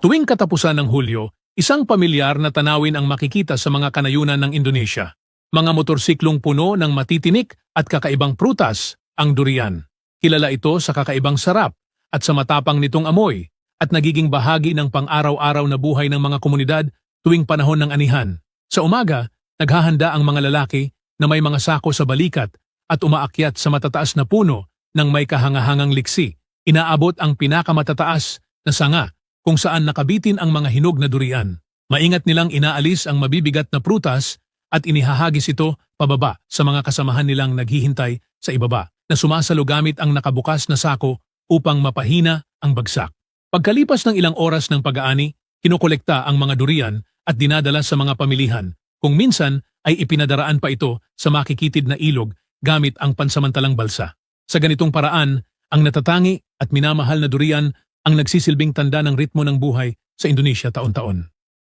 Tuwing katapusan ng Hulyo, isang pamilyar na tanawin ang makikita sa mga kanayunan ng Indonesia. Mga motorsiklong puno ng matitinik at kakaibang prutas, ang durian. Kilala ito sa kakaibang sarap at sa matapang nitong amoy at nagiging bahagi ng pang-araw-araw na buhay ng mga komunidad tuwing panahon ng anihan. Sa umaga, naghahanda ang mga lalaki na may mga sako sa balikat at umaakyat sa matataas na puno ng may kahangahangang liksi. Inaabot ang pinakamatataas na sanga kung saan nakabitin ang mga hinog na durian. Maingat nilang inaalis ang mabibigat na prutas at inihahagis ito pababa sa mga kasamahan nilang naghihintay sa ibaba na sumasalo gamit ang nakabukas na sako upang mapahina ang bagsak. Pagkalipas ng ilang oras ng pag-aani, kinokolekta ang mga durian at dinadala sa mga pamilihan. Kung minsan ay ipinadaraan pa ito sa makikitid na ilog gamit ang pansamantalang balsa. Sa ganitong paraan, ang natatangi at minamahal na durian ang nagsisilbing tanda ng ritmo ng buhay sa Indonesia taon-taon.